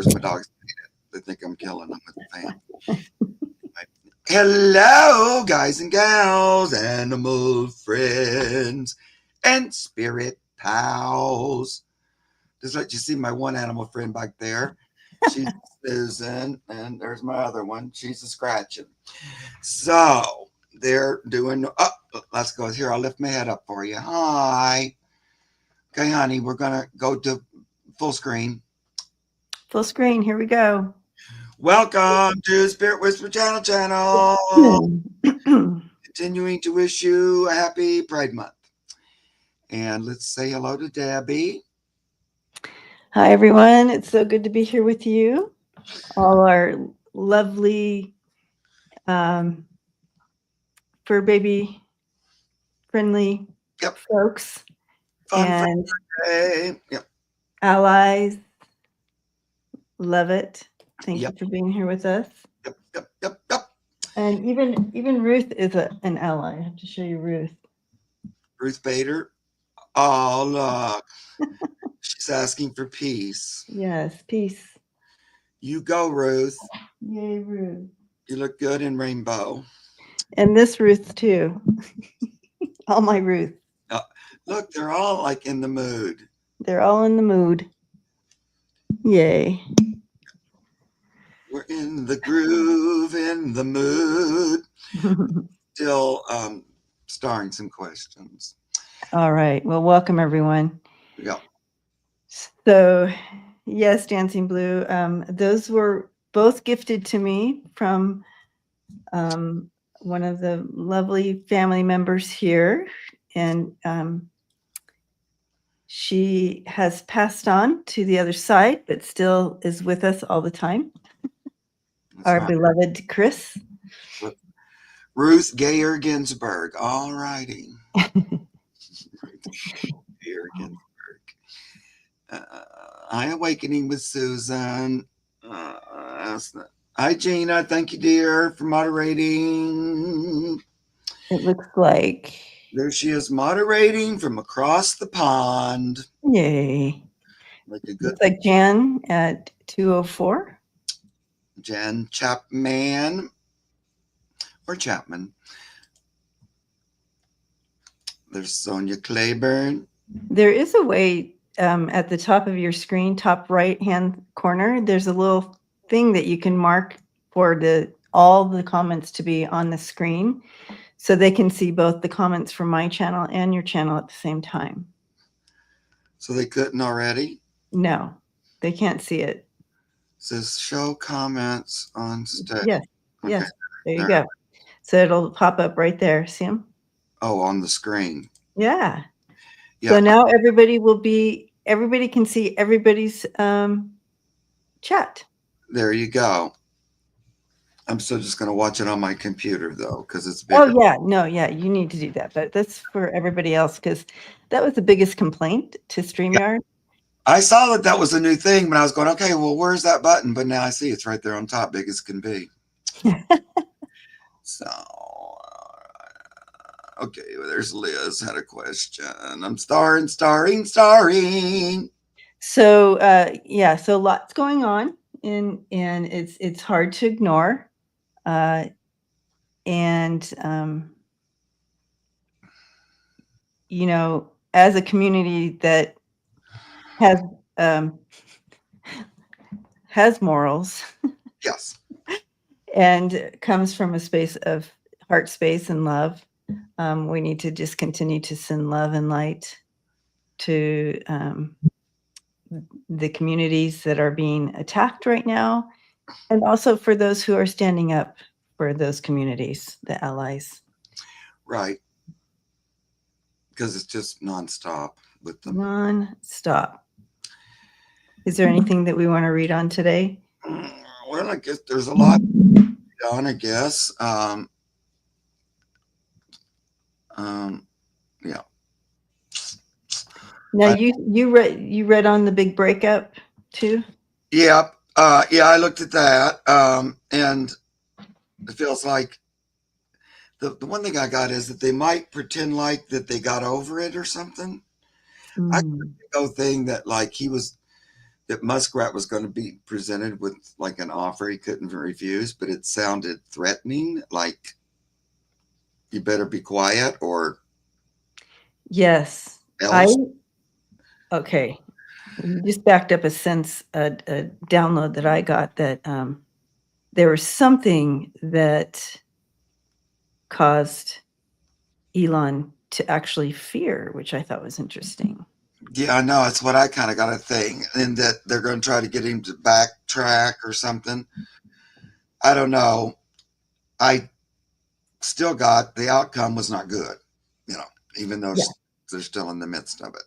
course, my dogs hate it. They think I'm killing them with the fan. Hello, guys and gals, animal friends, and spirit pals. Just let you see my one animal friend back there. She's Susan, and there's my other one. She's a scratching. So they're doing. Oh, let's go here. I'll lift my head up for you. Hi. Okay, honey, we're gonna go to full screen. Full screen. Here we go. Welcome to Spirit Whisper Channel. Continuing to wish you a happy Pride Month. And let's say hello to Debbie. Hi, everyone. It's so good to be here with you. All our lovely fur baby friendly folks and allies. Love it. Thank you for being here with us. Yep. And even Ruth is an ally. I have to show you Ruth. Ruth Bader. Oh, look. She's asking for peace. Yes, peace. You go, Ruth. Yay, Ruth. You look good in rainbow. And this Ruth, too. All my Ruth. Look, they're all like in the mood. They're all in the mood. Yay. We're in the groove, in the mood. Still starring some questions. All right. Well, welcome, everyone. Yeah. So, yes, Dancing Blue. Those were both gifted to me from one of the lovely family members here. And she has passed on to the other side, but still is with us all the time. Our beloved Chris. Ruth Gayer Ginsburg. All righty. Gayer Ginsburg. Hi, Awakening with Susan. Hi, Gina. Thank you, dear, for moderating. It looks like. There she is moderating from across the pond. Yay. Like a good. Looks like Jan at 2:04. Jan Chapman or Chapman. There's Sonia Claiborne. There is a way at the top of your screen, top right-hand corner, there's a little thing that you can mark for all the comments to be on the screen, so they can see both the comments from my channel and your channel at the same time. So they couldn't already? No, they can't see it. It says show comments on stage. Yes, okay. Yes, there you go. So it'll pop up right there. See them? Oh, on the screen. Yeah. So now everybody can see everybody's chat. There you go. I'm still just going to watch it on my computer, though, because it's bigger. Oh, yeah. No, yeah, you need to do that. But that's for everybody else, because that was the biggest complaint to StreamYard. Yeah. I saw that was a new thing, but I was going, okay, well, where's that button? But now I see it's right there on top, big as can be. So, okay, well, there's Liz had a question. I'm starring. So, yeah, so lots going on, and it's hard to ignore. You know, as a community that has morals. Yes. And comes from a space of heart space and love. We need to just continue to send love and light to the communities that are being attacked right now, and also for those who are standing up for those communities, the allies. Right. Because it's just nonstop with them. Nonstop. Is there anything that we want to read on today? Well, I guess there's a lot on, I guess. Yeah. Now you read on the big breakup too? Yep. Yeah, I looked at that. And it feels like the one thing I got is that they might pretend like that they got over it or something. I got the thing that like he was that Muskrat was going to be presented with like an offer he couldn't refuse, but it sounded threatening, like you better be quiet or Yes. else. Okay. You just backed up a download that I got that there was something that caused Elon to actually fear, which I thought was interesting. Yeah, I know. It's what I kind of got a thing, and that they're going to try to get him to backtrack or something. I don't know. I still got the outcome was not good, even though Yeah. they're still in the midst of it.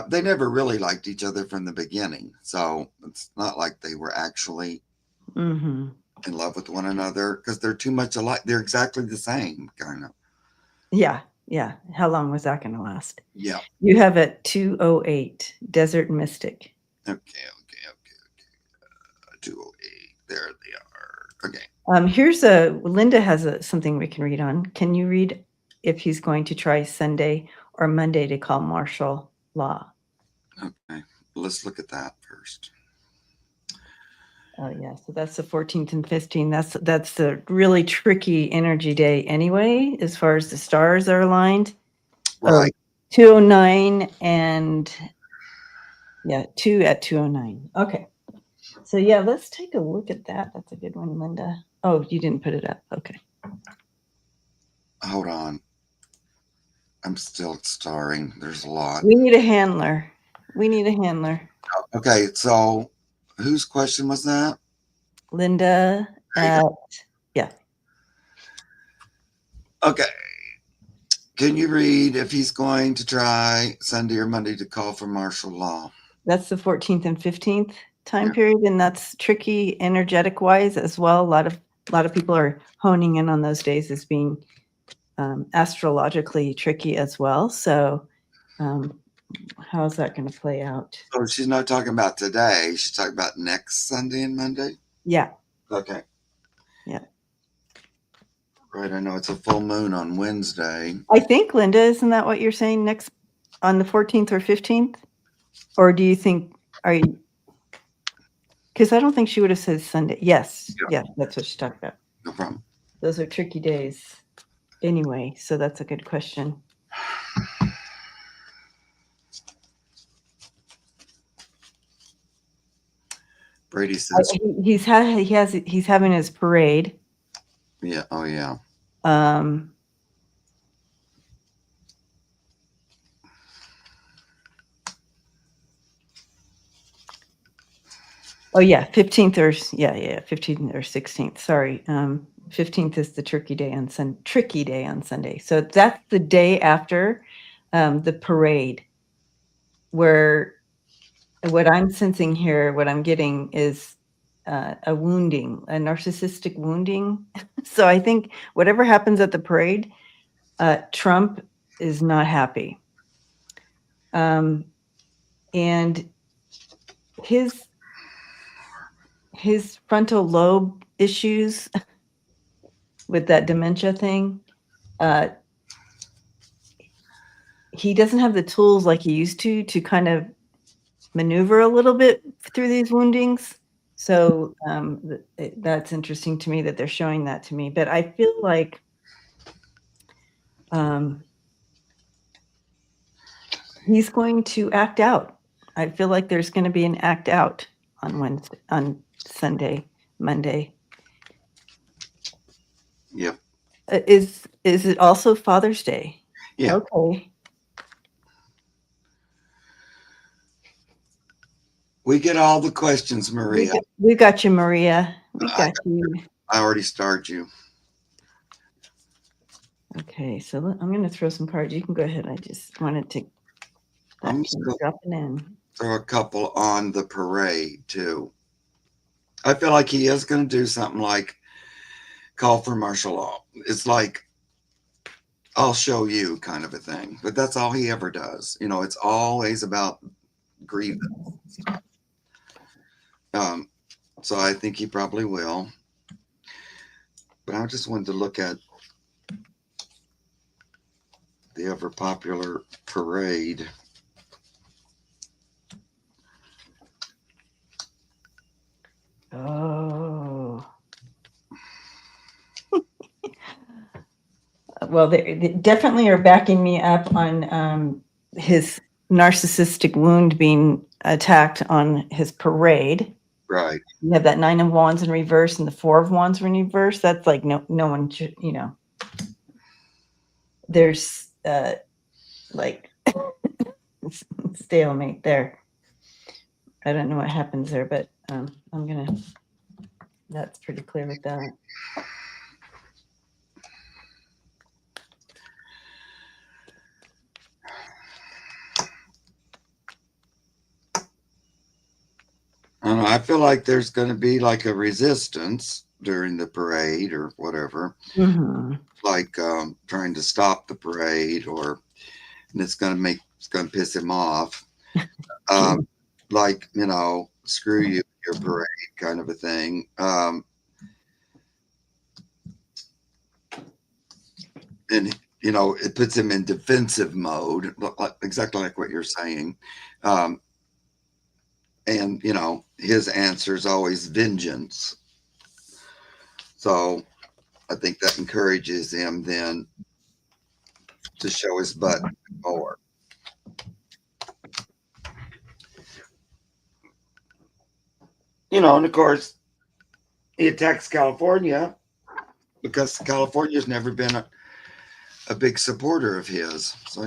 They never really liked each other from the beginning, so it's not like they were actually Mm-hmm. in love with one another because they're too much alike. They're exactly the same, kind of. Yeah. Yeah. How long was that going to last? Yeah. You have at 2:08 Desert Mystic. Okay. 208. There they are. Okay. Here's Linda has something we can read on. Can you read if he's going to try Sunday or Monday to call martial law? Okay. Let's look at that first. Oh yeah, so that's the 14th and 15th. That's the really tricky energy day anyway, as far as the stars are aligned. Right. 209 and 2 at 209. Okay. So yeah, let's take a look at that. That's a good one, Linda. Oh, you didn't put it up. Okay. Hold on. I'm still starring. There's a lot. We need a handler. Okay, so whose question was that? Linda at Okay. Can you read if he's going to try Sunday or Monday to call for martial law? That's the 14th and 15th time period, and that's tricky energetic wise as well. A lot of people are honing in on those days as being astrologically tricky as well. So how's that going to play out? Oh, she's not talking about today. She's talking about next Sunday and Monday? Yeah. Okay. Yeah. Right, I know it's a full moon on Wednesday. I think, Linda, isn't that what you're saying next on the 14th or 15th? Or do you think, because I don't think she would have said Sunday. Yes. Yeah, that's what she's talking about. No problem. Those are tricky days anyway, so that's a good question. Brady says he's having his parade. Yeah. Oh yeah. Oh yeah, 15th or 15th or 16th. Sorry. 15th is the tricky day on Sunday. So that's the day after the parade, where what I'm sensing here, what I'm getting is a wounding, a narcissistic wounding. So I think whatever happens at the parade, Trump is not happy. And his frontal lobe issues with that dementia thing, he doesn't have the tools like he used to kind of maneuver a little bit through these woundings. So that's interesting to me that they're showing that to me. But I feel like he's going to act out. I feel like there's going to be an act out on Sunday, Monday. Yep. Is it also Father's Day? Yeah. Okay. We get all the questions, Maria. We got you, Maria. We got you. I already starred you. Okay, so I'm going to throw some cards. You can go ahead. I just wanted to drop it in. Throw a couple on the parade too. I feel like he is going to do something like call for martial law. It's like, I'll show you kind of a thing, but that's all he ever does. It's always about grievance. So I think he probably will. But I just wanted to look at the ever popular parade. well, they definitely are backing me up on his narcissistic wound being attacked on his parade. Right. You have that 9 of Wands in reverse and the 4 of Wands in reverse. That's like no one should, there's like stalemate there. I don't know what happens there, but that's pretty clear with that. I don't know. I feel like there's going to be like a resistance during the parade or whatever, like trying to stop the parade, and it's going to piss him off. Like, screw you, your parade kind of a thing. And, it puts him in defensive mode, exactly like what you're saying. And, his answer is always vengeance. So I think that encourages him then to show his butt more. And of course, he attacks California because California's never been a big supporter of his. So,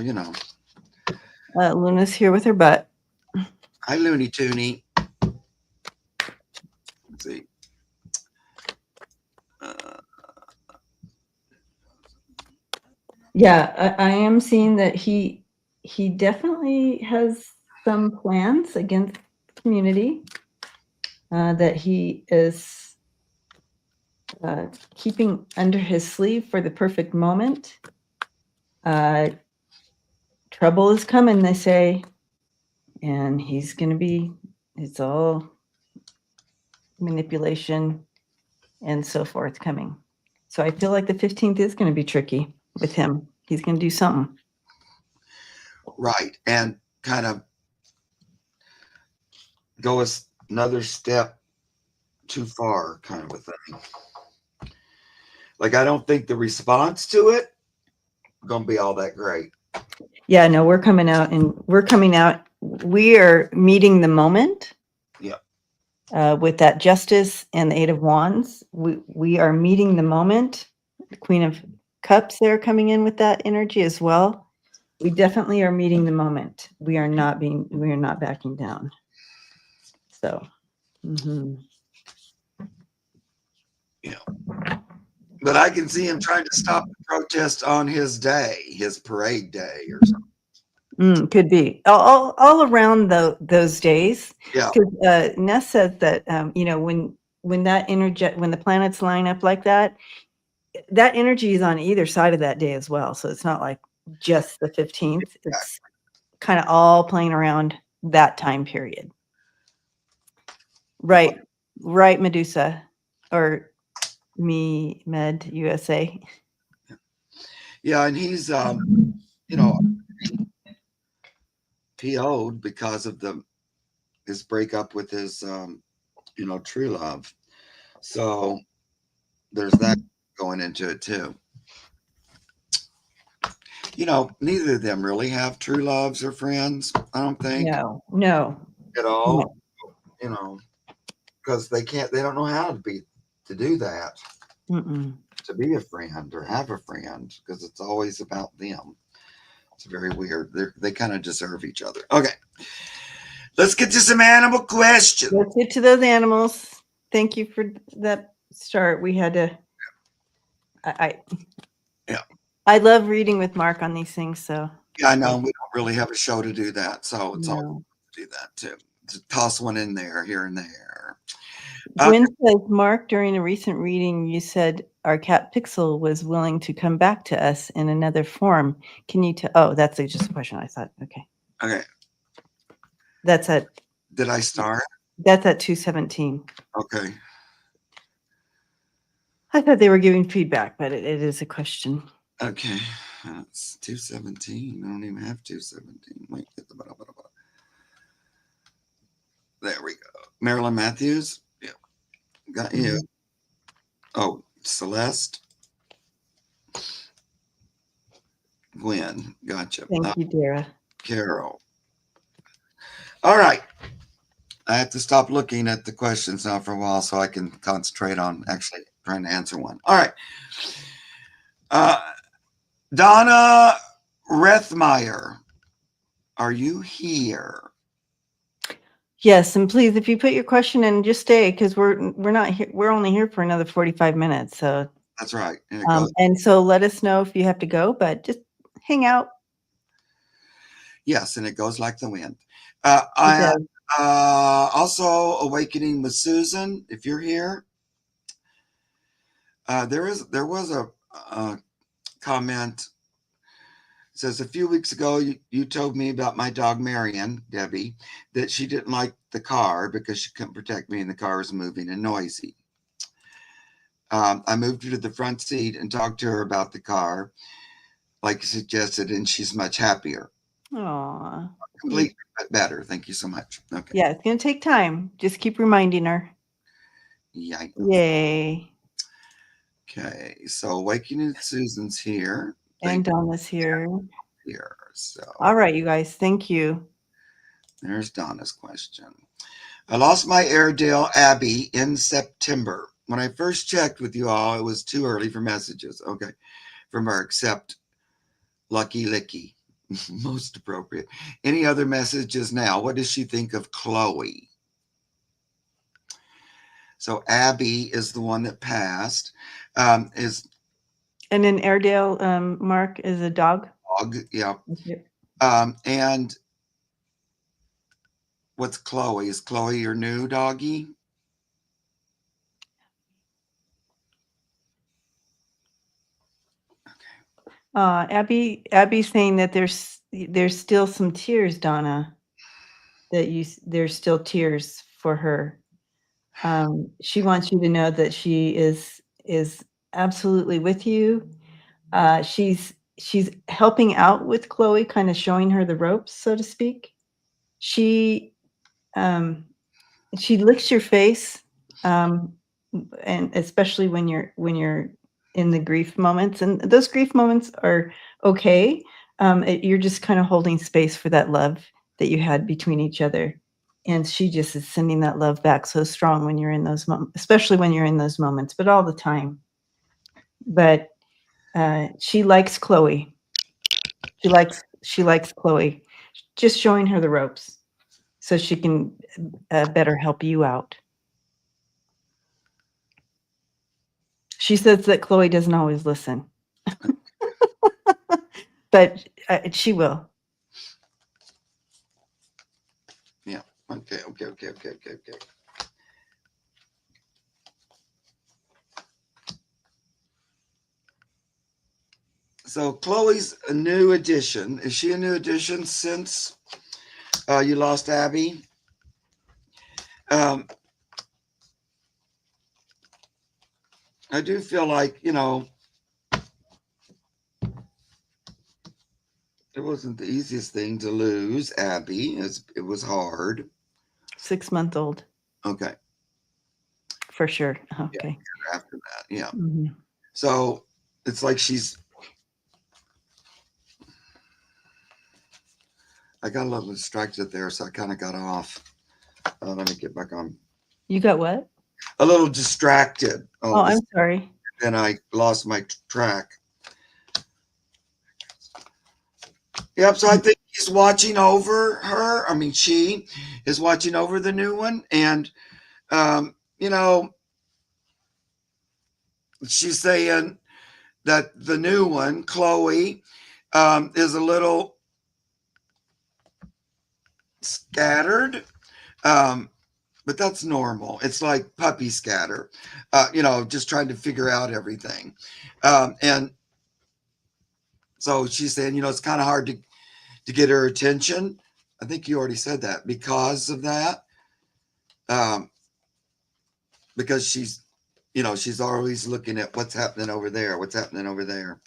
Luna's here with her butt. Hi, Looney Tooney. Let's see. Yeah, I am seeing that he definitely has some plans against the community that he is keeping under his sleeve for the perfect moment. Trouble is coming, they say, and it's all manipulation and so forth coming. So I feel like the 15th is going to be tricky with him. He's going to do something. Right. And kind of go another step too far, kind of a thing. Like, I don't think the response to it going to be all that great. Yeah, no, we're coming out. We are meeting the moment. Yeah. With that Justice and the 8 of Wands, we are meeting the moment. The Queen of Cups there coming in with that energy as well. We definitely are meeting the moment. We are not backing down. So, Yeah. But I can see him trying to stop the protest on his day, his parade day or something. Could be all around those days. Yeah. Because Ness said that when that energy, when the planets line up like that energy is on either side of that day as well. So it's not like just the 15th. It's kind of all playing around that time period. Right, Medusa, or Med USA. Yeah, and he's PO'd because of his breakup with his true love. So there's that going into it too. Neither of them really have true loves or friends, I don't think. No. At all. No. Because they don't know how to do that. To be a friend or have a friend, because it's always about them. It's very weird. They kind of deserve each other. Okay. Let's get to some animal questions. Let's get to those animals. Thank you for that start. We had to. I love reading with Mark on these things. So yeah, I know we don't really have a show to do that, so it's all to do that too. To toss one in there, here and there. Gwen says, Mark, during a recent reading, you said our cat Pixel was willing to come back to us in another form. Can you tell? Oh, that's just a question. I thought, okay. Okay. That's at. Did I start? That's at 217. Okay. I thought they were giving feedback, but it is a question. Okay. That's 217. I don't even have 217. Wait. There we go. Marilyn Matthews. Yeah. Got you. Oh, Celeste. Gwen. Gotcha. Thank you, Dara. Carol. All right. I have to stop looking at the questions now for a while so I can concentrate on actually trying to answer one. All right. Uh, Donna Rethmeyer, are you here? Yes, and please, if you put your question in, just stay because we're not here. We're only here for another 45 minutes. So That's right. And it goes. and so let us know if you have to go, but just hang out. Yes, and it goes like the wind. It I does. also Awakening with Susan. If you're here, there was a comment. It says a few weeks ago you told me about my dog Marion, Debbie, that she didn't like the car because she couldn't protect me and the car was moving and noisy. I moved her to the front seat and talked to her about the car, like you suggested, and she's much happier. Aw. Completely better. Thank you so much. Okay. Yeah, it's gonna take time. Just keep reminding her. Yeah. Yay. Okay. So Awakening Susan's here. And Donna's here. Here. So All right, you guys. Thank you. there's Donna's question. I lost my Airedale Abby in September. When I first checked with you all, it was too early for messages. Okay. From her, except Lucky Licky. Most appropriate. Any other messages now? What does she think of Chloe? So Abby is the one that passed. Is And then Airedale, Mark is a dog. dog, yeah. Okay. And what's Chloe? Is Chloe your new doggy? Abby's saying that there's still some tears, Donna. There's still tears for her. She wants you to know that she is absolutely with you. She's helping out with Chloe, kind of showing her the ropes, so to speak. She um, she licks your face, and especially when you're in the grief moments, and those grief moments are okay. You're just kind of holding space for that love that you had between each other, and she just is sending that love back so strong when you're in those moments, especially when you're in those moments, but all the time. But she likes Chloe. She likes Chloe. Just showing her the ropes so she can better help you out. She says that Chloe doesn't always listen, but she will. Yeah. Okay. So Chloe's a new addition. Is she a new addition since you lost Abby? I do feel like, it wasn't the easiest thing to lose Abby. It was hard. 6-month-old Okay. for sure. Okay. Yeah, after that. Yeah. Mhm. So it's like I got a little distracted there, so I kind of got off. Let me get back on. You got what? A little distracted. Oh, I'm sorry. Then I lost my track. Yep. So I think he's watching over her. I mean, she is watching over the new one, and you know, she's saying that the new one, Chloe, is a little scattered. But that's normal. It's like puppy scatter, just trying to figure out everything. And so she's saying, it's kind of hard to get her attention. I think you already said that because of that. Because she's always looking at what's happening over there, what's happening over there.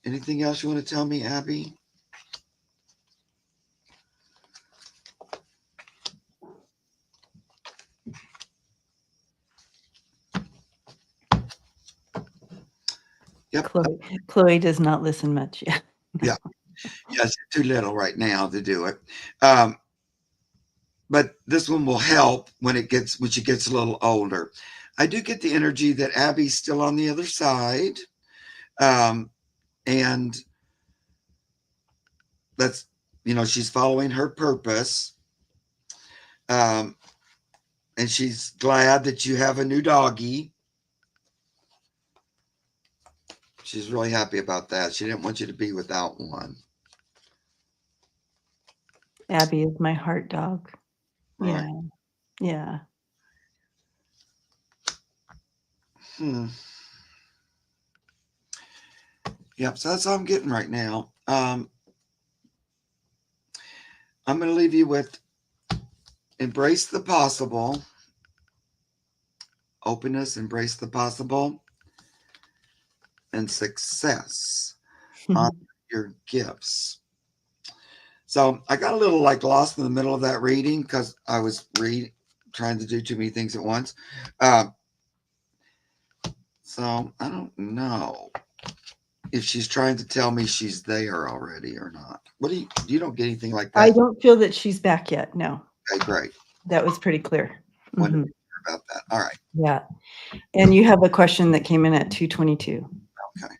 Anything else you want to tell me, Abby? Yep. Chloe does not listen much. Yeah. Yeah. Yeah, she's too little right now to do it. But this one will help when she gets a little older. I do get the energy that Abby's still on the other side. And that's, she's following her purpose. And she's glad that you have a new doggie. She's really happy about that. She didn't want you to be without one. Abby is my heart dog. Right. Yeah. Yep. So that's all I'm getting right now. I'm going to leave you with embrace the possible. Openness, embrace the possible, and success on your gifts. So I got a little lost in the middle of that reading because I was trying to do too many things at once. So I don't know if she's trying to tell me she's there already or not. What do you don't get anything like that? I don't feel that she's back yet. No. Okay, great. That was pretty clear. Wondered about that. All right. Yeah. And you have a question that came in at 2:22. Okay.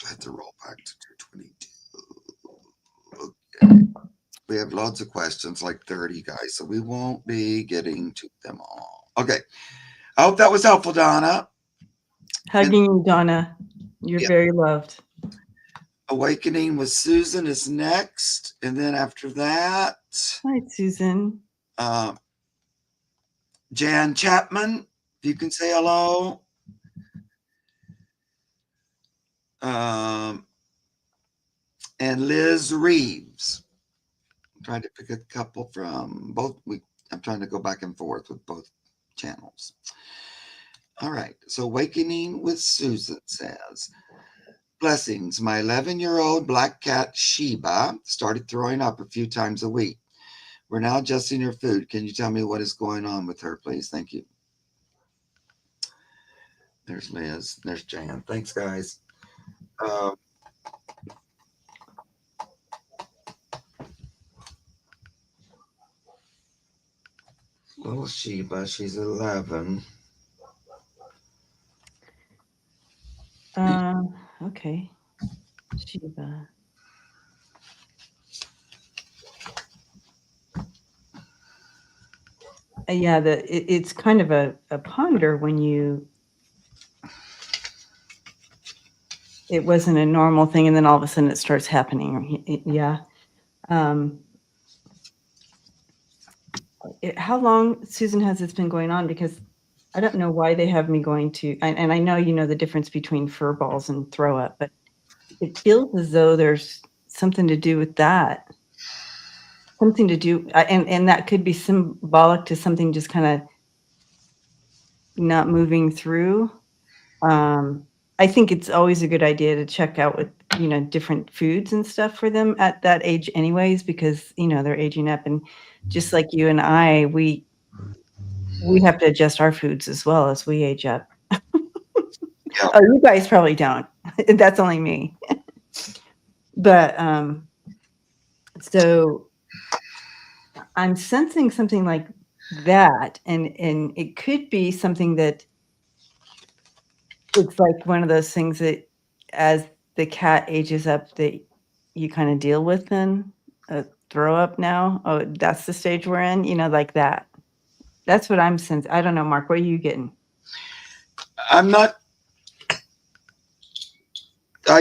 I have to roll back to 222. Okay. We have loads of questions, like 30 guys, so we won't be getting to them all. Okay. I hope that was helpful, Donna. Hugging you, Donna. You're very loved. Awakening with Susan is next. And then after that. Hi, Susan. Jan Chapman, if you can say hello. And Liz Reeves. I'm trying to pick a couple from both. I'm trying to go back and forth with both channels. All right. So Awakening with Susan says, blessings. My 11-year-old black cat Sheba started throwing up a few times a week. We're now adjusting her food. Can you tell me what is going on with her, please? Thank you. There's Liz. There's Jan. Thanks, guys. Little Sheba, she's 11. Okay. Sheba. Yeah, it's kind of a ponder when it wasn't a normal thing and then all of a sudden it starts happening. Yeah. How long, Susan, has this been going on? Because I don't know why they have me going to, and I know you know the difference between fur balls and throw up, but it feels as though there's something to do with that. Something to do, and that could be symbolic to something just kind of not moving through. I think it's always a good idea to check out with, different foods and stuff for them at that age anyways, because, they're aging up, and just like you and I, we have to adjust our foods as well as we age up. Yeah. Oh, you guys probably don't. That's only me. But so I'm sensing something like that, and it could be something that it's like one of those things that as the cat ages up that you kind of deal with then throw up now. Oh, that's the stage we're in, like that. That's what I'm sensing. I don't know, Mark, what are you getting? I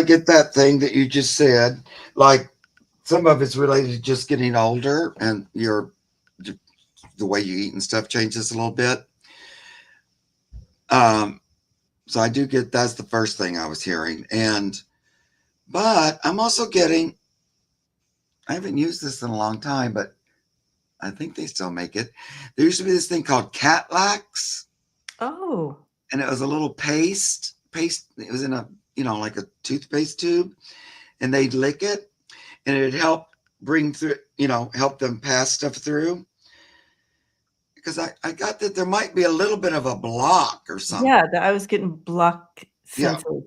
get that thing that you just said. Like some of it's related to just getting older and the way you eat and stuff changes a little bit. So I do get that's the first thing I was hearing. But I'm also getting, I haven't used this in a long time, but I think they still make it. There used to be this thing called Catlax. Oh. And it was a little paste. It was in a, like a toothpaste tube, and they'd lick it and it'd help bring through, help them pass stuff through. because I got that there might be a little bit of a block or something. Yeah, I was getting block Yeah. senses.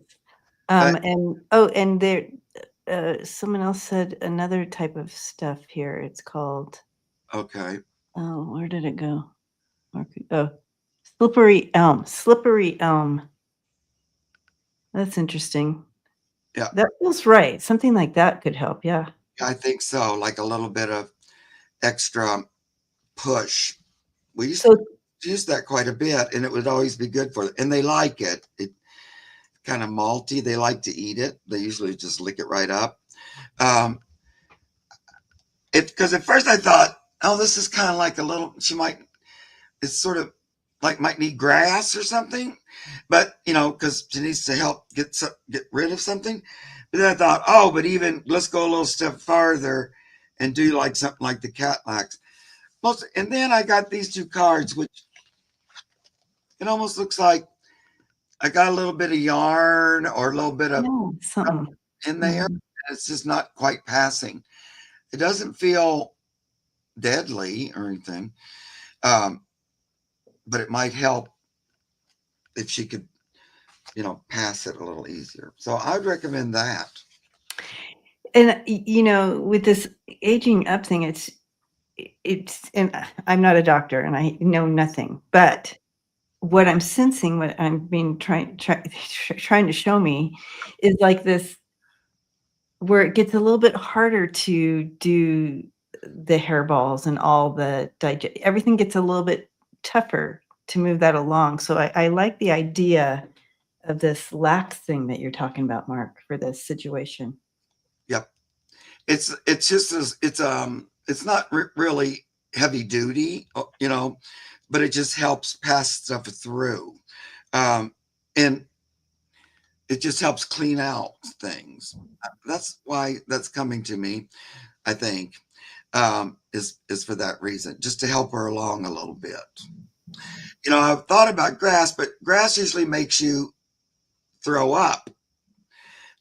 I, And there, someone else said another type of stuff here. It's called, okay. oh, where did it go? Oh, slippery elm. Slippery elm. That's interesting. Yeah. That feels right. Something like that could help. Yeah. I think so. Like a little bit of extra push. We used So, to use that quite a bit, and it would always be good for them. And they like it. It kind of malty. They like to eat it. They usually just lick it right up. Um, because at first I thought, oh, this is kind of like a little. She might. It's sort of like might need grass or something, but because she needs to help get rid of something. But then I thought, oh, but even let's go a little step farther and do like something like the Catlax. And then I got these two cards, which it almost looks like I got a little bit of yarn or a little bit of yeah, something. in there. Mhm. It's just not quite passing. It doesn't feel deadly or anything, um, but it might help if she could, pass it a little easier. So I'd recommend that. And with this aging up thing, and I'm not a doctor and I know nothing, but what I'm sensing, what I'm being trying to show me is like this, where it gets a little bit harder to do the hairballs and all the everything gets a little bit tougher to move that along. So I like the idea of this lax thing that you're talking about, Mark, for this situation. Yep. It's just it's not really heavy duty, but it just helps pass stuff through, and it just helps clean out things. That's why that's coming to me. I think is for that reason, just to help her along a little bit. I've thought about grass, but grass usually makes you throw up.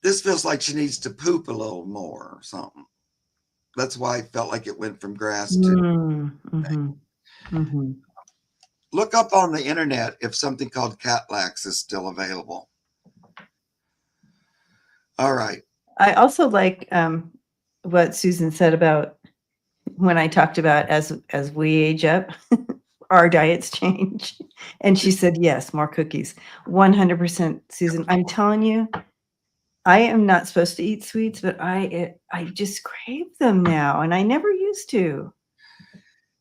This feels like she needs to poop a little more or something. That's why I felt like it went from grass to. Mhm, mhm. Look up on the internet if something called Catlax is still available. All right. I also like, what Susan said about when I talked about as we age up, our diets change, and she said, "Yes, more cookies." 100%, Susan. I'm telling you, I am not supposed to eat sweets, but I just crave them now, and I never used to.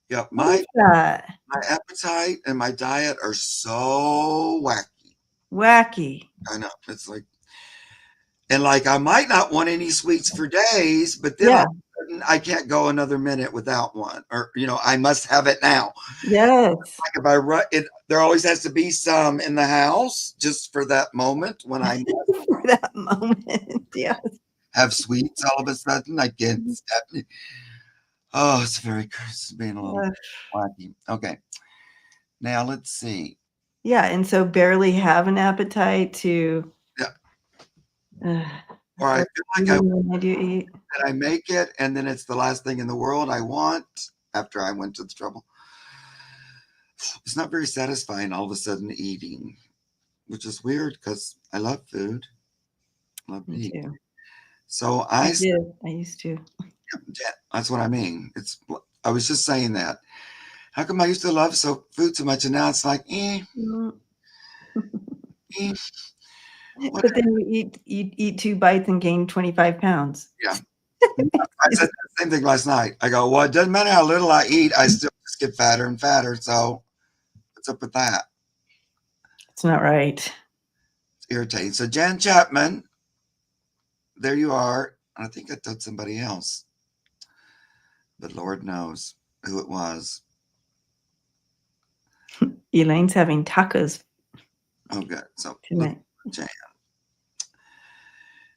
Yeah, What my is that? my appetite and my diet are so wacky. Wacky. I know. It's like, and like I might not want any sweets for days, but then all Yeah. of a sudden I can't go another minute without one. Or, I must have it now. Yes. Like if I run it, there always has to be some in the house just for that moment when I For that moment, yes. have sweets all of a sudden. I can't stop. Oh, it's being a little Uh, wacky. Okay. Now let's see. yeah, and so barely have an appetite to, Yeah. uh, Or I or feel like even when I do eat. I make it and then it's the last thing in the world I want after I went to the trouble. It's not very satisfying all of a sudden eating, which is weird because I love food. I love to Me eat. too. So I did. I used to. that's what I mean. I was just saying that. How come I used to love food so much and now it's like, Mm. eh, But whatever. then you eat 2 bites and gain 25 pounds. Yeah. I said the same thing last night. I go, well, it doesn't matter how little I eat, I still just get fatter and fatter. So what's up with that? It's not right. It's irritating. So Jan Chapman, there you are. I think I told somebody else, but Lord knows who it was. Elaine's having tacos Oh, good. So look, tonight. Jan,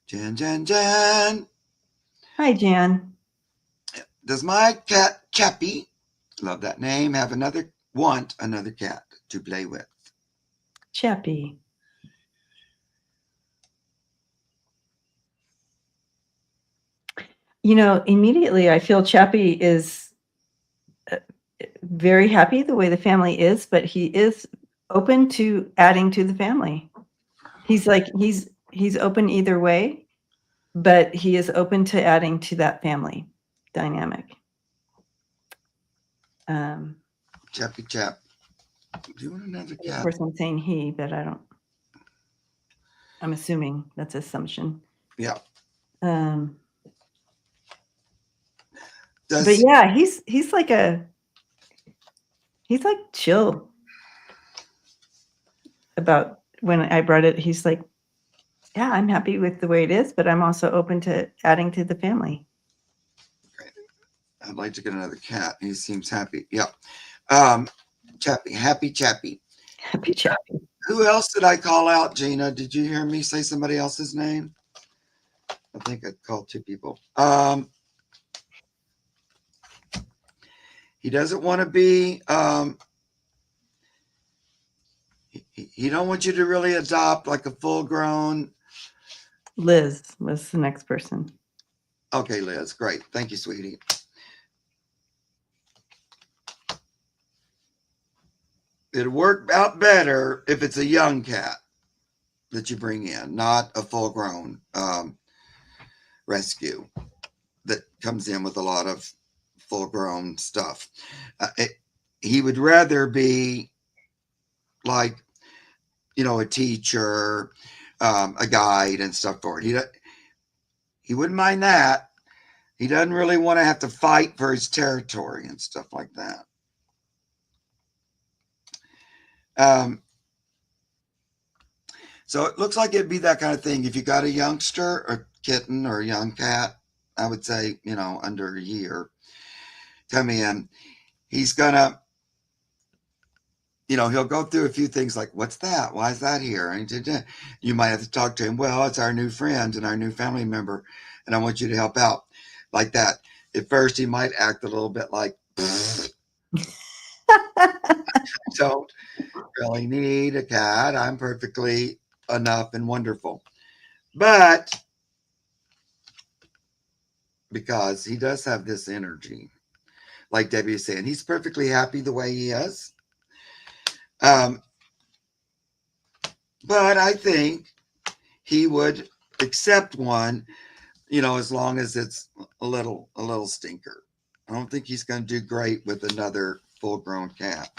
Jan, Jan, Jan. Hi, Jan. Does my cat Chappie, love that name, want another cat to play with? Chappie. Immediately I feel Chappie is very happy the way the family is, but he is open to adding to the family. He's like, he's open either way, but he is open to adding to that family dynamic. Chappy chap. Do you want another Of cat? course, I'm saying he, but I'm assuming that's assumption. Yeah. But Does yeah, he's like chill about when I brought it. He's like, yeah, I'm happy with the way it is, but I'm also open to adding to the family. I'd like to get another cat. He seems happy. Yeah. Chappy, happy Chappy. Happy Chappy. Who else did I call out, Gina? Did you hear me say somebody else's name? I think I called 2 people. He doesn't want to be. He don't want you to really adopt like a full-grown. Liz was the next person. Okay, Liz, great. Thank you, sweetie. It'll work out better if it's a young cat that you bring in, not a full-grown rescue that comes in with a lot of full-grown stuff. He would rather be like, a teacher, a guide and stuff for it. He wouldn't mind that. He doesn't really want to have to fight for his territory and stuff like that. So it looks like it'd be that kind of thing. If you got a youngster or kitten or a young cat, I would say, under a year, come in. He's gonna, he'll go through a few things like, what's that? Why is that here? And you might have to talk to him. Well, it's our new friend and our new family member, and I want you to help out like that. At first, he might act a little bit like, don't really need a cat. I'm perfectly enough and wonderful. But because he does have this energy, like Debbie was saying, he's perfectly happy the way he is. But I think he would accept one, as long as it's a little stinker. I don't think he's going to do great with another full-grown cat.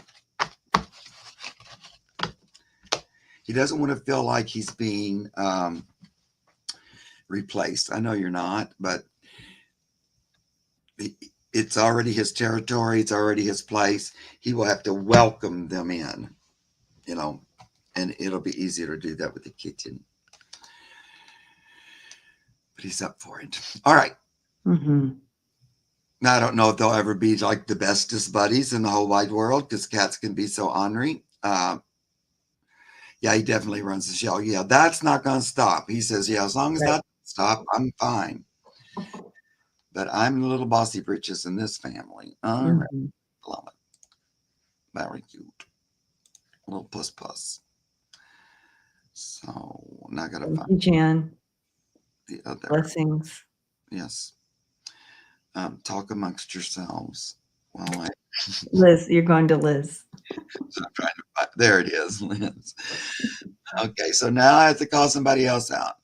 He doesn't want to feel like he's being replaced. I know you're not, but it's already his territory. It's already his place. He will have to welcome them in, and it'll be easier to do that with the kitten. But he's up for it. All right. Mm-hmm. Now, I don't know if they'll ever be like the bestest buddies in the whole wide world because cats can be so ornery. Yeah, he definitely runs the show. Yeah, that's not going to stop. He says, yeah, as long as that stop, I'm fine. But I'm the little bossy britches in this family. All right. Love it. Very cute. Little puss. So now I got to find you, Jan. the other. Blessings. Yes. Talk amongst yourselves. Well, Liz, you're going to Liz. I'm trying to find, there it is, Liz. Okay, so now I have to call somebody else out.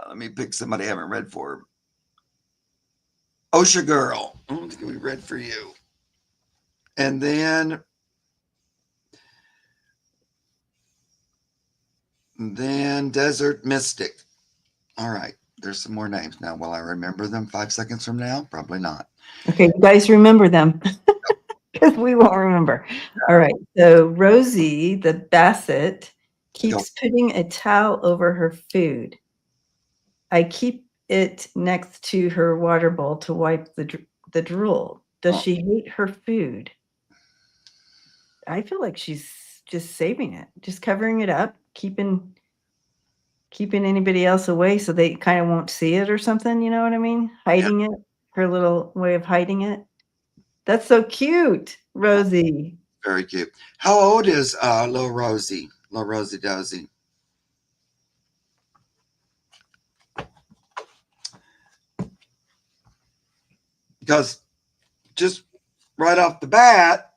Let me pick somebody I haven't read for. Osha Girl. I don't think we read for you. And then Desert Mystic. All right. There's some more names now. Will I remember them 5 seconds from now? Probably not. Okay, you guys remember them because we won't remember. All right. So Rosie, the Basset, keeps putting a towel over her food. I keep it next to her water bowl to wipe the drool. Does she hate her food? I feel like she's just saving it, just covering it up, keeping anybody else away so they kind of won't see it or something. You know what I mean? Hiding it, her little way of hiding it. That's so cute, Rosie. Very cute. How old is little Rosie? Little Rosie Dozy. because just right off the bat,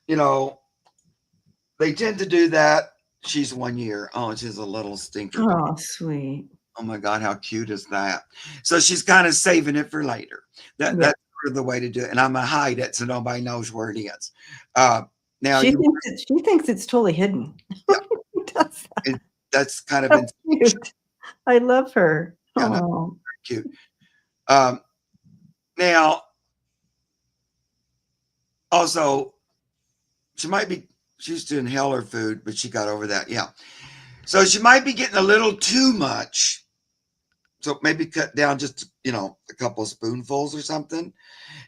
you know, they tend to do that. She's 1 year. Oh, she's a little stinker. Oh, sweet. Oh my God, how cute is that? So she's kind of saving it for later. Yeah. That's sort of the way to do it. And I'm gonna hide it so nobody knows where it is. Now She thinks it's totally hidden. Yeah. Who does that? That's kind of So cute. I love her. Yeah, no, Oh. cute. Now, also, she used to inhale her food, but she got over that. Yeah. So she might be getting a little too much. So maybe cut down just, a couple of spoonfuls or something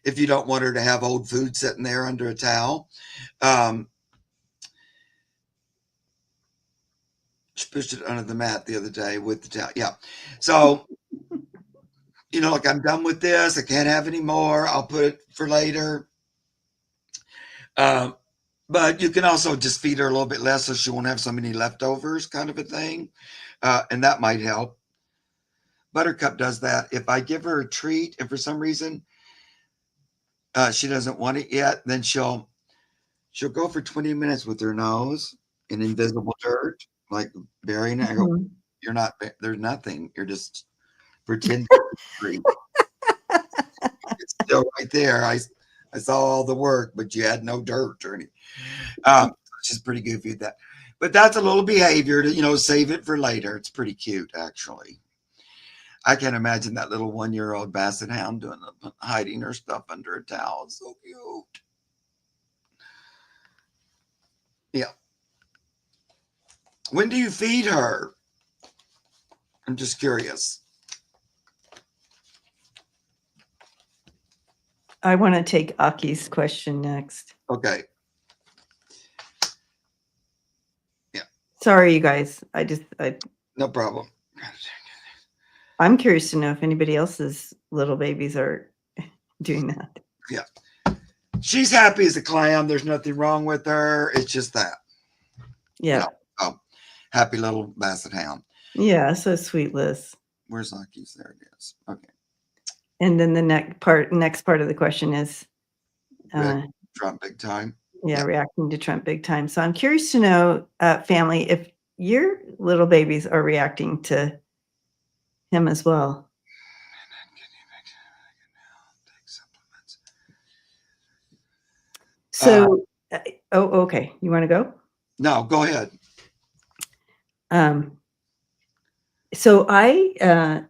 if you don't want her to have old food sitting there under a towel. She pushed it under the mat the other day with the towel. Yeah. So, like, I'm done with this. I can't have any more. I'll put it for later. But you can also just feed her a little bit less so she won't have so many leftovers, kind of a thing. And that might help. Buttercup does that. If I give her a treat and for some reason she doesn't want it yet, then she'll go for 20 minutes with her nose in invisible dirt, like burying it. I go, you're not, there's nothing. You're just pretending. It's still right there. I saw all the work, but you had no dirt or anything. She's pretty goofy at that. But that's a little behavior to, save it for later. It's pretty cute, actually. I can't imagine that little 1-year-old basset hound hiding her stuff under a towel. It's so cute. Yeah. When do you feed her? I'm just curious. I want to take Aki's question next. Okay. Yeah. Sorry, you guys. No problem. I'm curious to know if anybody else's little babies are doing that. Yeah. She's happy as a clam. There's nothing wrong with her. It's just that. Yeah. Happy little basset hound. Yeah. So sweet, Liz. Where's Aki's? There it is. Okay. And then the next part of the question is Trump big time. Yeah, reacting to Trump big time. So I'm curious to know, family, if your little babies are reacting to him as well. So, okay. You want to go? No, go ahead. So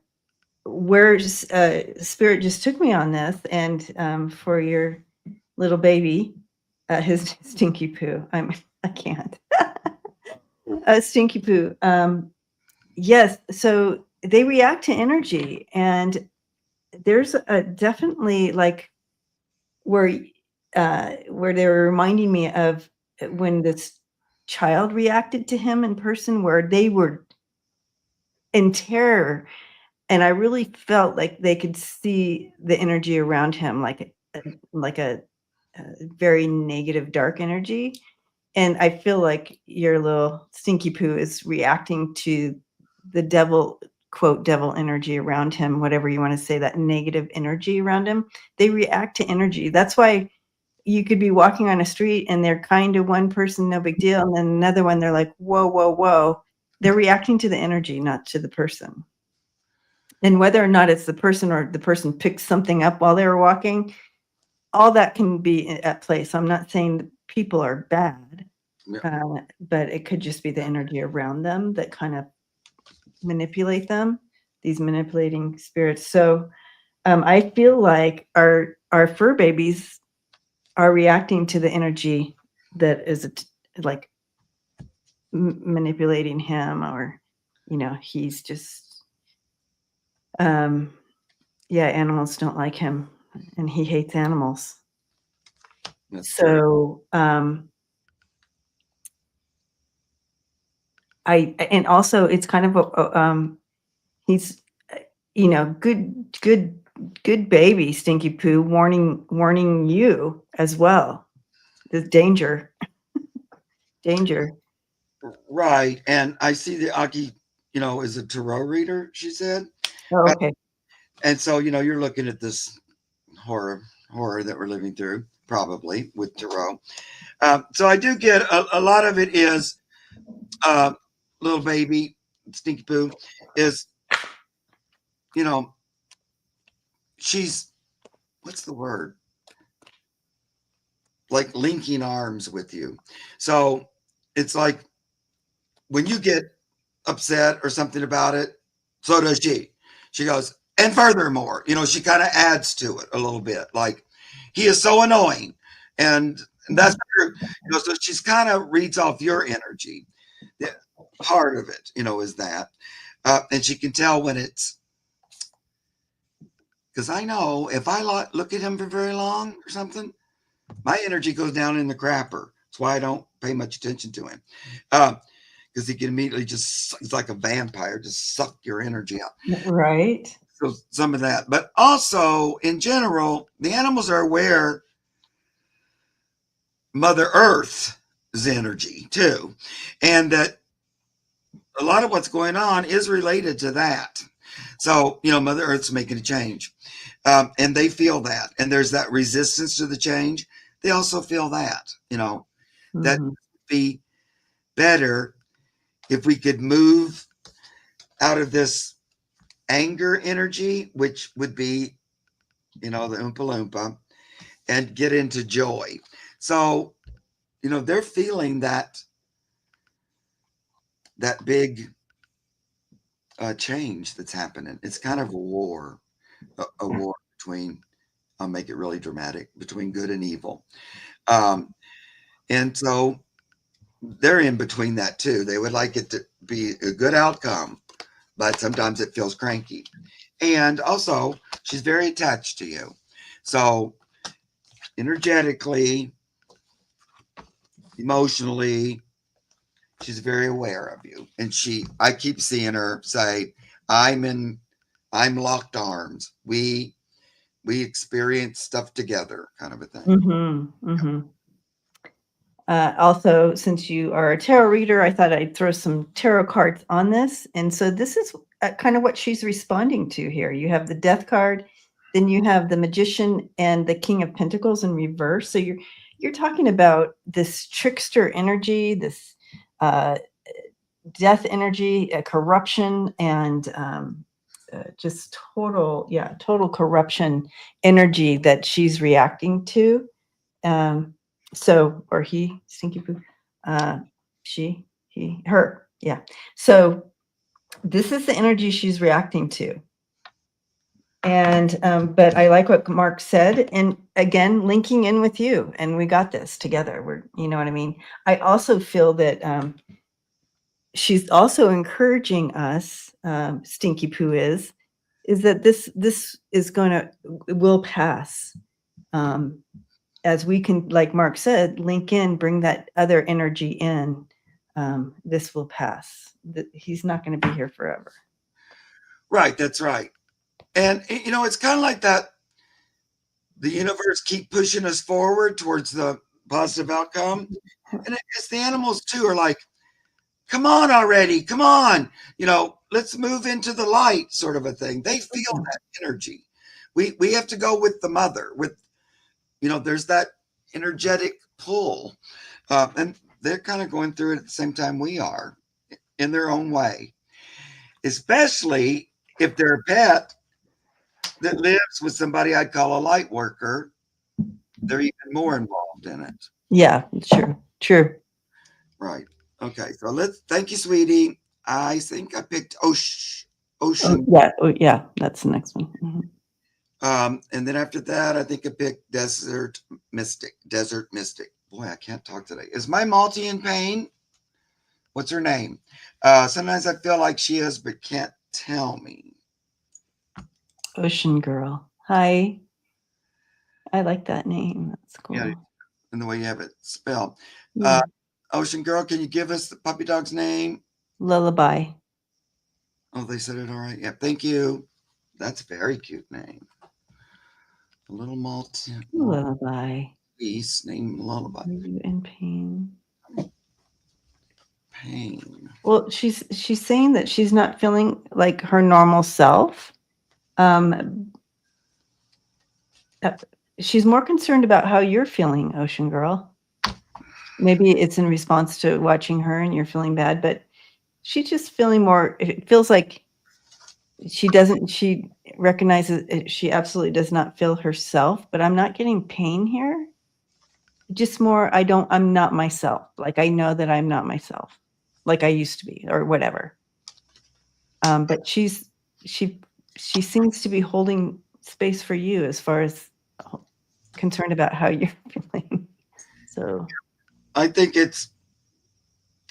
where Spirit just took me on this, and for your little baby, his stinky poo. I can't. Stinky poo. Yes. So they react to energy, and there's definitely like where they were reminding me of when this child reacted to him in person, where they were in terror, and I really felt like they could see the energy around him, like a very negative, dark energy. And I feel like your little stinky poo is reacting to the devil, quote, devil energy around him, whatever you want to say, that negative energy around him. They react to energy. That's why you could be walking on a street and they're kind to one person, no big deal. And then another one, they're like, whoa, whoa, whoa. They're reacting to the energy, not to the person. And whether or not it's the person or the person picked something up while they were walking, all that can be at play. So I'm not saying that people are bad, but it could just be the energy around them that kind of manipulate them, these manipulating spirits. So I feel like our fur babies are reacting to the energy that is like manipulating him, or he's just animals don't like him, and he hates animals. That's so true. And also it's kind of he's good baby, stinky poo, warning you as well. There's danger. Right. And I see that Aki, is a tarot reader, she said. Oh, okay. And so, you're looking at this horror that we're living through, probably with Tarot. So I do get a lot of it is little baby Stinky Poo is, you know, she's, what's the word? Like linking arms with you. So it's like when you get upset or something about it, so does she. She goes, and furthermore, she kind of adds to it a little bit. Like, he is so annoying. And that's true. So she's kind of reads off your energy. The part of it, is that. And she can tell when it's, because I know if I look at him for very long or something, my energy goes down in the crapper. That's why I don't pay much attention to him. Because he can immediately it's like a vampire, just suck your energy out. Right. So some of that. But also, in general, the animals are aware Mother Earth's energy, too. And that a lot of what's going on is related to that. So, Mother Earth's making a change. And they feel that. And there's that resistance to the change. They also feel that, that would be better if we could move out of this anger energy, which would be, the Oompa Loompa, and get into joy. So, they're feeling that big change that's happening. It's kind of a war between, I'll make it really dramatic, between good and evil. And so they're in between that too. They would like it to be a good outcome, but sometimes it feels cranky. And also, she's very attached to you. So energetically, emotionally, she's very aware of you. And I keep seeing her say, I'm locked arms. We experience stuff together, kind of a thing. Also, since you are a tarot reader, I thought I'd throw some tarot cards on this. And so this is kind of what she's responding to here. You have the Death card, then you have the Magician and the King of Pentacles in reverse. So you're talking about this trickster energy, this death energy, corruption, and just total corruption energy that she's reacting to. Or he, Stinky Poo, she, he, her, yeah. So this is the energy she's reacting to. And, but I like what Mark said, and again, linking in with you, and we got this together. You know what I mean? I also feel that, she's also encouraging us, Stinky Poo is that this is will pass. As we can, like Mark said, link in, bring that other energy in, this will pass. He's not going to be here forever. Right, that's right. And, it's kind of like that. The universe keep pushing us forward towards the positive outcome. And it's the animals, too, are like, come on already, come on. Let's move into the light, sort of a thing. They feel that energy. We have to go with the mother, there's that energetic pull. And they're kind of going through it at the same time we are, in their own way. Especially if they're a pet that lives with somebody I'd call a light worker, they're even more involved in it. Yeah, true. Right. Okay. So thank you, sweetie. I think I picked Ocean. Yeah, that's the next one. And then after that, I think I picked Desert Mystic. Boy, I can't talk today. Is my Malty in pain? What's her name? Sometimes I feel like she is, but can't tell me. Ocean Girl. Hi. I like that name. That's cool. Yeah, and the way you have it spelled. Ocean Girl, can you give us the puppy dog's name? Lullaby. Oh, they said it all right. Yeah, thank you. That's a very cute name. A little Malty. Lullaby. Beast named Lullaby. Are you in pain? Pain. Well, she's saying that she's not feeling like her normal self. she's more concerned about how you're feeling, Ocean Girl. Maybe it's in response to watching her and you're feeling bad, but she's just feeling more, it feels like she recognizes she absolutely does not feel herself, but I'm not getting pain here. Just more, I'm not myself. Like I know that I'm not myself like I used to be or whatever. But she seems to be holding space for you as far as concerned about how you're feeling. So I think it's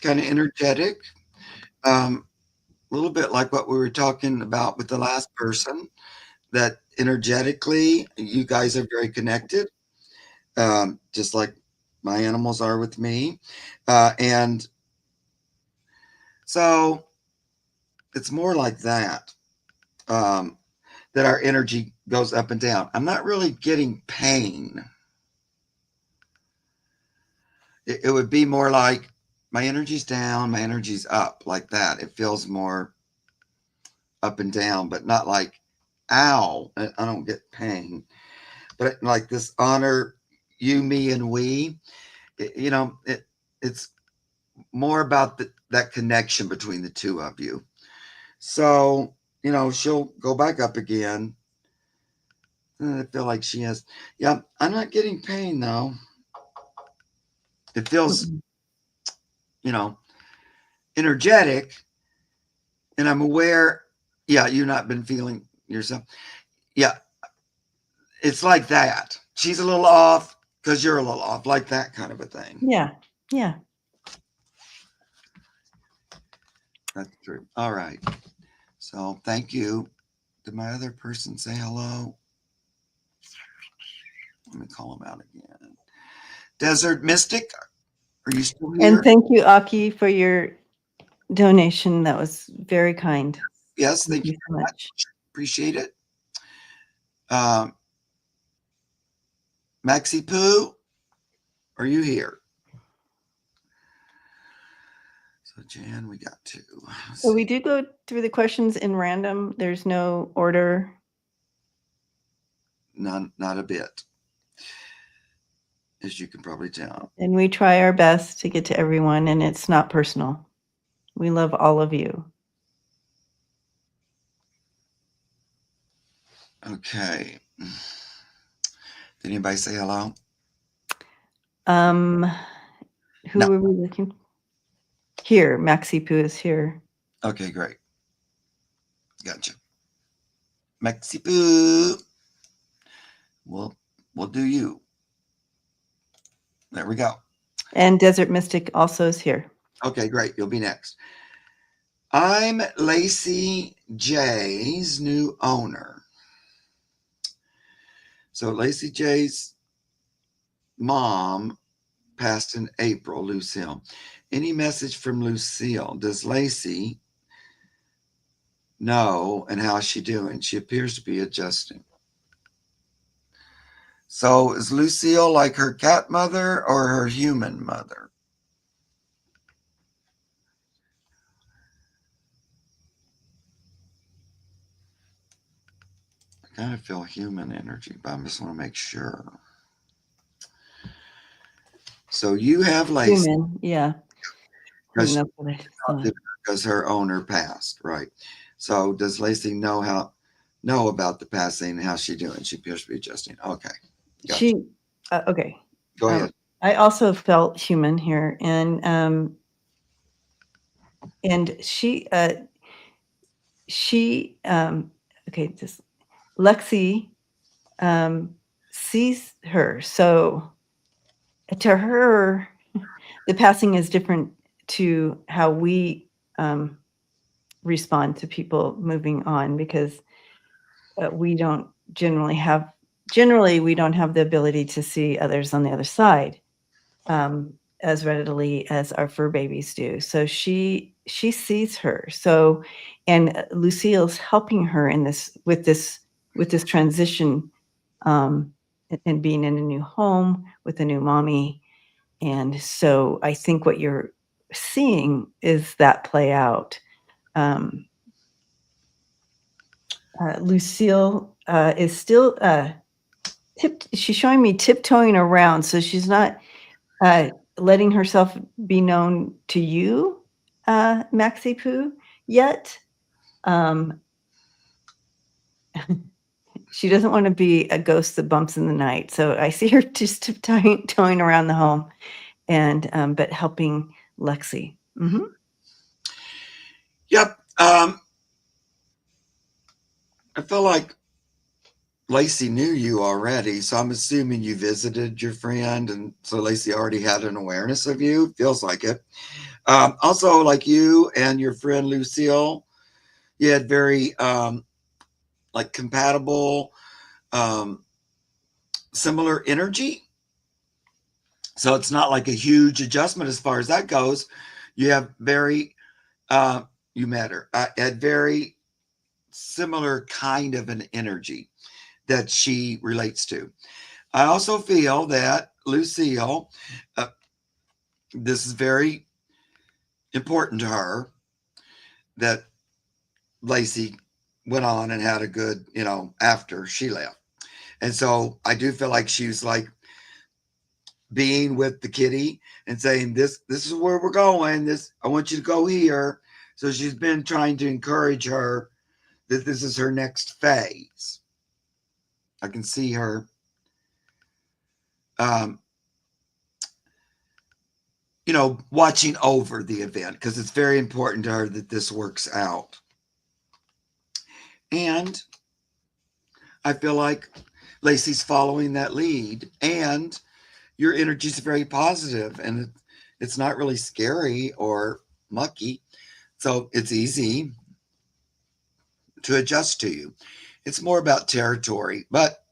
kind of energetic. A little bit like what we were talking about with the last person, that energetically you guys are very connected, just like my animals are with me. And so it's more like that, that our energy goes up and down. I'm not really getting pain. It would be more like my energy's down, my energy's up, like that. It feels more up and down, but not like, ow, I don't get pain. But like this honor, you, me, and we, it's more about that connection between the two of you. So, she'll go back up again. I feel like she has, yeah, I'm not getting pain though. It feels, you know, energetic, and I'm aware, yeah, you've not been feeling yourself. Yeah, it's like that. She's a little off because you're a little off, like that kind of a thing. yeah. That's true. All right. So thank you. Did my other person say hello? Let me call him out again. Desert Mystic, are you still here? And thank you, Aki, for your donation. That was very kind. Yes, thank you so very much. Appreciate it. Maxi Poo, are you here? So Jan, we got two. So we do go through the questions in random. There's no order. None, not a bit, as you can probably tell. And we try our best to get to everyone, and it's not personal. We love all of you. Okay. Did anybody say hello? Who No. are we looking? Here, Maxi Poo is here. Okay, great. Gotcha. Maxi Poo. We'll do you. There we go. And Desert Mystic also is here. Okay, great. You'll be next. I'm Lacey J's new owner. So Lacey J's mom passed in April, Lucille. Any message from Lucille? Does Lacey know, and how's she doing? She appears to be adjusting. So is Lucille like her cat mother or her human mother? I kind of feel human energy, but I just want to make sure. So you have Lacey. Human, yeah. Because her owner passed, right? So does Lacey know about the passing and how's she doing? She appears to be adjusting. Okay. Gotcha. Okay. Go ahead. I also felt human here, and she okay, just Lexi sees her. So to her, the passing is different to how we respond to people moving on, because we don't generally we don't have the ability to see others on the other side as readily as our fur babies do. So she sees her. So, and Lucille's helping her in this with this transition, and being in a new home with a new mommy. And so I think what you're seeing is that play out. Lucille is still She's showing me tiptoeing around, so she's not letting herself be known to you, Maxie Poo, yet. Um, she doesn't want to be a ghost that bumps in the night. So I see her just tiptoeing around the home, and but helping Lexi. Mm-hmm. Yep. I feel like Lacey knew you already, so I'm assuming you visited your friend, and so Lacey already had an awareness of you. Feels like it. Also, like you and your friend Lucille, you had very like compatible, um, similar energy. So it's not like a huge adjustment as far as that goes. You have very, you met her, had very similar kind of an energy that she relates to. I also feel that Lucille, uh, this is very important to her, that Lacey went on and had a good, after she left. And so I do feel like she was like being with the kitty and saying, this is where we're going. This, I want you to go here. So she's been trying to encourage her that this is her next phase. I can see her, um, watching over the event because it's very important to her that this works out. And I feel like Lacey's following that lead, and your energy is very positive, and it's not really scary or mucky. So it's easy to adjust to you. It's more about territory, but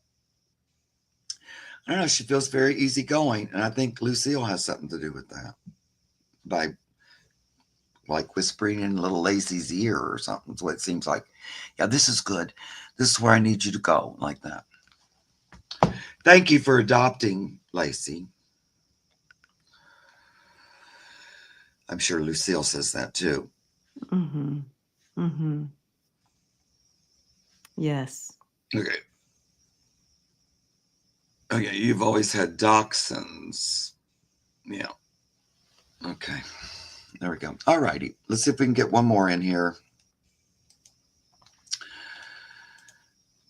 I don't know. She feels very easygoing, and I think Lucille has something to do with that by like whispering in little Lacey's ear or something. That's what it seems like. Yeah, this is good. This is where I need you to go, like that. Thank you for adopting Lacey. I'm sure Lucille says that too. Mm-hmm. Mm-hmm. Yes. Okay. Okay, you've always had dachshunds. Yeah. Okay. There we go. All righty. Let's see if we can get one more in here.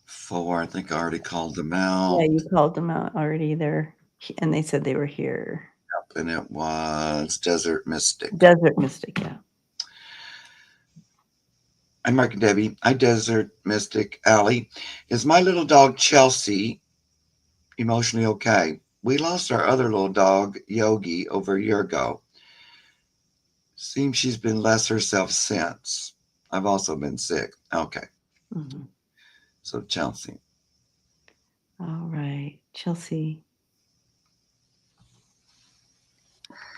4. I think I already called them out. Yeah, you called them out already there, and they said they were here. Yep, and it was Desert Mystic. Desert Mystic, yeah. I'm Mark and Debbie. Hi, Desert Mystic. Allie. Is my little dog Chelsea emotionally okay? We lost our other little dog, Yogi, over a year ago. Seems she's been less herself since. I've also been sick. Okay. Mm-hmm. So, Chelsea. All right, Chelsea.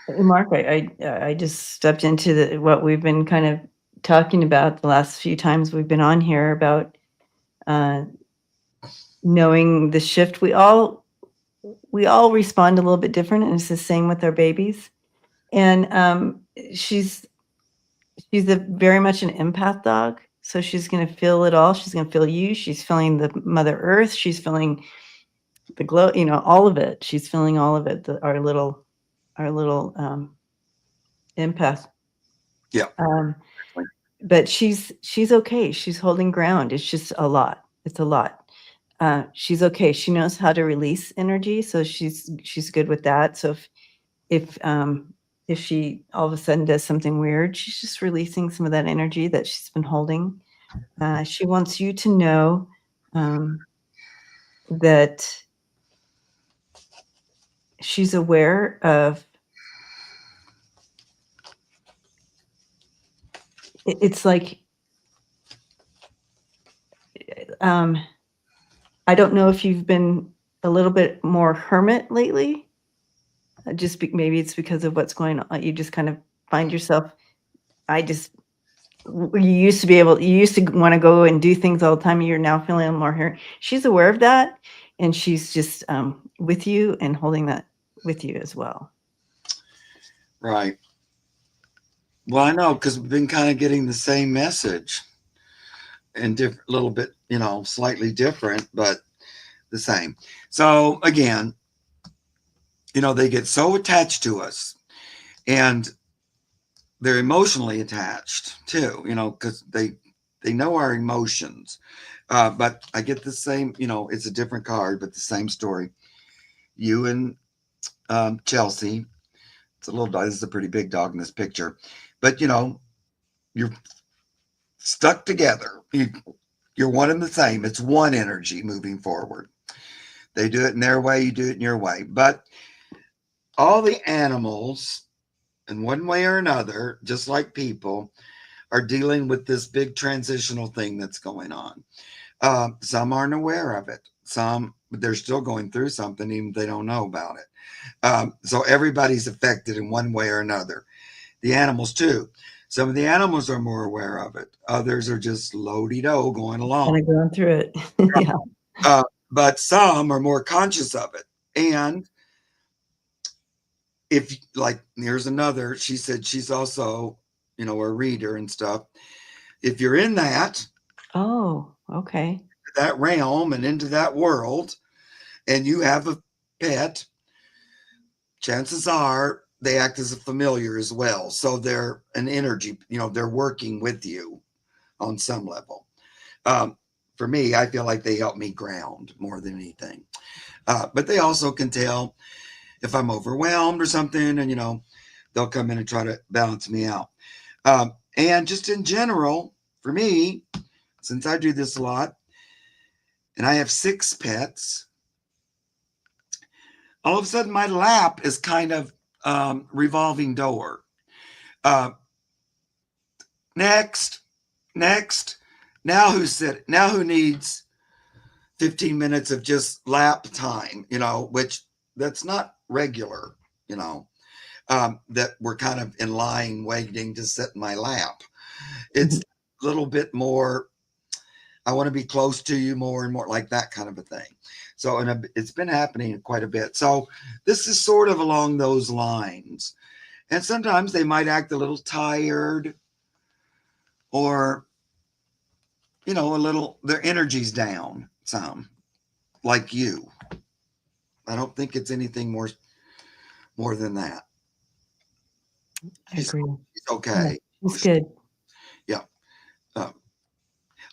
Mark, I just stepped into what we've been kind of talking about the last few times we've been on here about knowing the shift. We all respond a little bit different, and it's the same with our babies. And she's very much an empath dog, so she's going to feel it all. She's going to feel you. She's feeling the Mother Earth. She's feeling the glow. All of it. She's feeling all of it. Our little empath. Yeah. But she's okay. She's holding ground. It's just a lot. It's a lot. She's okay. She knows how to release energy, so she's good with that. So if she all of a sudden does something weird, she's just releasing some of that energy that she's been holding. She wants you to know that she's aware of. It's like, I don't know if you've been a little bit more hermit lately. Maybe it's because of what's going on. You just kind of find yourself. You used to want to go and do things all the time. You're now feeling more here. She's aware of that, and she's just with you and holding that with you as well. Right. Well, I know because we've been kind of getting the same message and little bit, slightly different, but the same. So again, they get so attached to us, and they're emotionally attached too, because they know our emotions. But I get the same, it's a different card, but the same story. You and Chelsea, it's a little dog. This is a pretty big dog in this picture, but you're stuck together. You're one and the same. It's one energy moving forward. They do it in their way, you do it in your way. But all the animals, in one way or another, just like people, are dealing with this big transitional thing that's going on. Some aren't aware of it. Some, they're still going through something, even if they don't know about it. So everybody's affected in one way or another. The animals too. Some of the animals are more aware of it. Others are just low-de-do going along. Kind of going through it. Yeah. But some are more conscious of it. And if, like, here's another, she said she's also, a reader and stuff. If you're in that okay. that realm and into that world, and you have a pet, chances are they act as a familiar as well. So they're an energy, they're working with you on some level. For me, I feel like they help me ground more than anything. But they also can tell if I'm overwhelmed or something, and they'll come in and try to balance me out. And just in general, for me, since I do this a lot, and I have 6 pets, all of a sudden my lap is kind of revolving door. Next. Now who needs 15 minutes of just lap time, which that's not regular, that we're kind of in line waiting to sit in my lap. It's a little bit more, I want to be close to you more and more, like that kind of a thing. So, and it's been happening quite a bit. So this is sort of along those lines. And sometimes they might act a little tired, or, a little, their energy's down some, like you. I don't think it's anything more than that. I agree. She's okay. Yeah, she's good. Yeah. And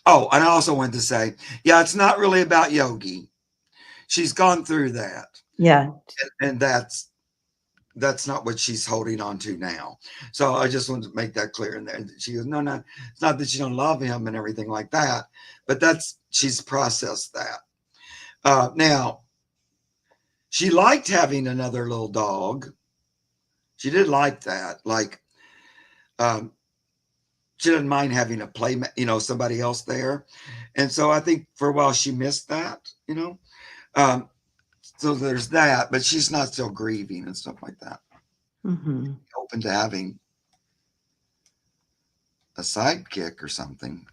I also wanted to say, yeah, it's not really about Yogi. She's gone through that. Yeah. And that's not what she's holding on to now. So I just wanted to make that clear in there. She goes, no, it's not that she don't love him and everything like that, but she's processed that. Now, she liked having another little dog. She did like that. Like, she didn't mind having a playmate, somebody else there. And so I think for a while she missed that, so there's that, but she's not still grieving and stuff like that. Open to having a sidekick or something,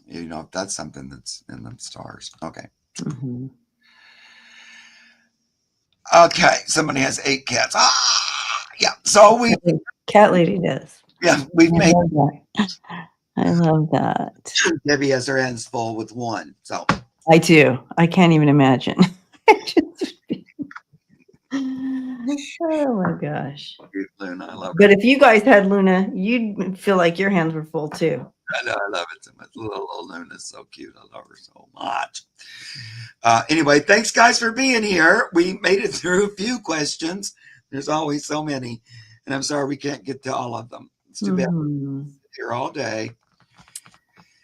if that's something that's in the stars. Okay. Okay, somebody has 8 cats. Yeah. So Cat lady does. Yeah, we've made. I love that. Debbie has her hands full with one. So I do. I can't even imagine. Oh my gosh. Luna, I love her. But if you guys had Luna, you'd feel like your hands were full too. I know, I love it so much. Little Luna's so cute. I love her so much. Anyway, thanks guys for being here. We made it through a few questions. There's always so many, and I'm sorry we can't get to all of them. It's too bad. Here all day.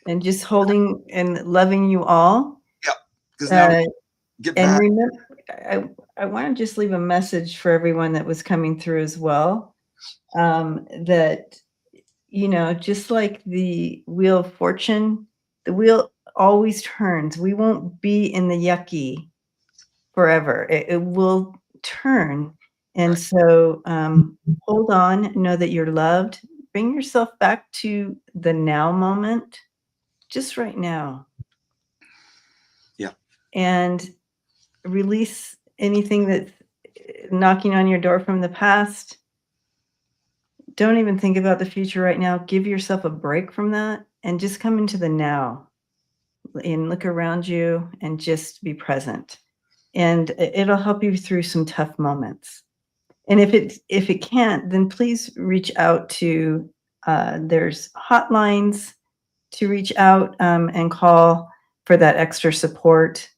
And just holding and loving you all. Yep. Because now get back. And remember, I want to just leave a message for everyone that was coming through as well. That, just like the Wheel of Fortune, the wheel always turns. We won't be in the yucky forever. It will turn. And right. So hold on, know that you're loved. Bring yourself back to the now moment, just right now. Yeah. And release anything that's knocking on your door from the past. Don't even think about the future right now. Give yourself a break from that and just come into the now. and look around you and just be present. And it'll help you through some tough moments. And if it can't, then please reach out to, there's hotlines to reach out, and call for that extra support.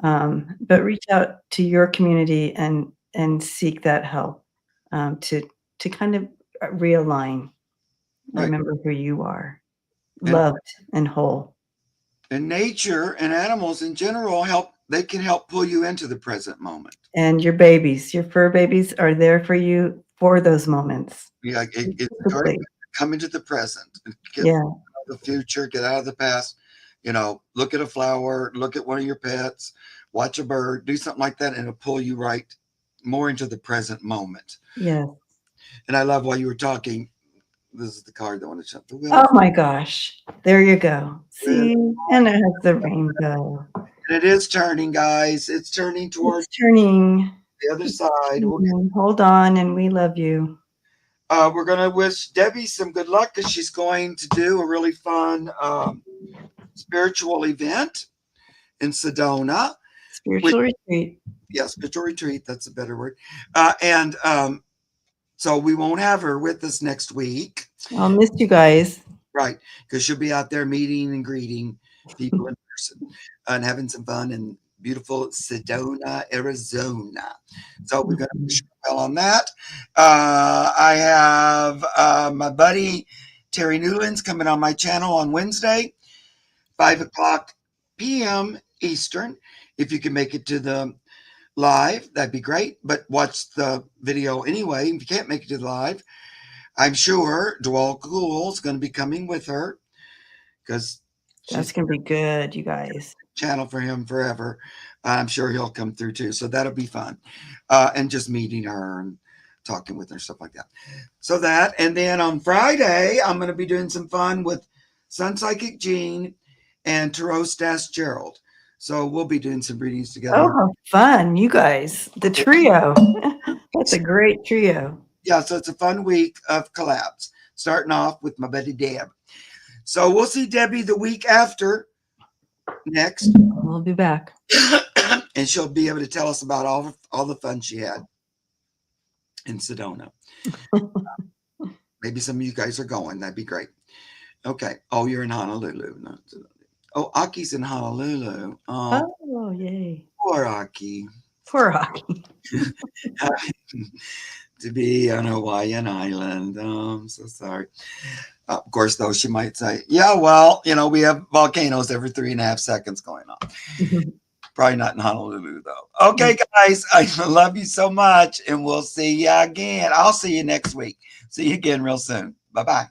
But reach out to your community and seek that help, to kind of realign. Right. Remember who you are, And- loved and whole. And nature and animals in general they can help pull you into the present moment. And your babies, your fur babies are there for you for those moments. Yeah, it's Typically. already come into the present and get Yeah. out of the future, get out of the past. Look at a flower, look at one of your pets, watch a bird, do something like that, and it'll pull you right more into the present moment. Yeah. And I love while you were talking, this is the card that I want to shut the wheel. Oh my gosh. There you go. See, and it has the rainbow. And it is turning, guys. It's turning towards It's turning. the other side. Hold on, and we love you. We're going to wish Debbie some good luck because she's going to do a really fun spiritual event in Sedona. Spiritual retreat. Yeah, spiritual retreat. That's a better word. So we won't have her with us next week. I'll miss you guys. Right, because she'll be out there meeting and greeting people in person and having some fun in beautiful Sedona, Arizona. So we're going to wish her well on that. I have my buddy Terry Newlands coming on my channel on Wednesday, 5:00 p.m. Eastern. If you can make it to the live, that'd be great. But watch the video anyway. If you can't make it to the live, I'm sure Dwal Cool is going to be coming with her because that's going to be good, you guys. Channel for him forever. I'm sure he'll come through too. So that'll be fun. And just meeting her and talking with her, stuff like that. So that, and then on Friday, I'm going to be doing some fun with Sun Psychic Jean and Tarot Stas Gerald. So we'll be doing some readings together. Oh, how fun, you guys. The trio. That's a great trio. Yeah, so it's a fun week of collabs, starting off with my buddy Deb. So we'll see Debbie the week after next. We'll be back. And she'll be able to tell us about all the fun she had in Sedona. Maybe some of you guys are going. That'd be great. Okay. Oh, you're in Honolulu. Oh, Aki's in Honolulu. Oh, yay. Poor Aki. Poor Aki. To be on a Hawaiian island. Oh, I'm so sorry. Of course, though, she might say, yeah, well, we have volcanoes every 3.5 seconds going on. Probably not in Honolulu, though. Okay, guys, I love you so much, and we'll see you again. I'll see you next week. See you again real soon. Bye-bye.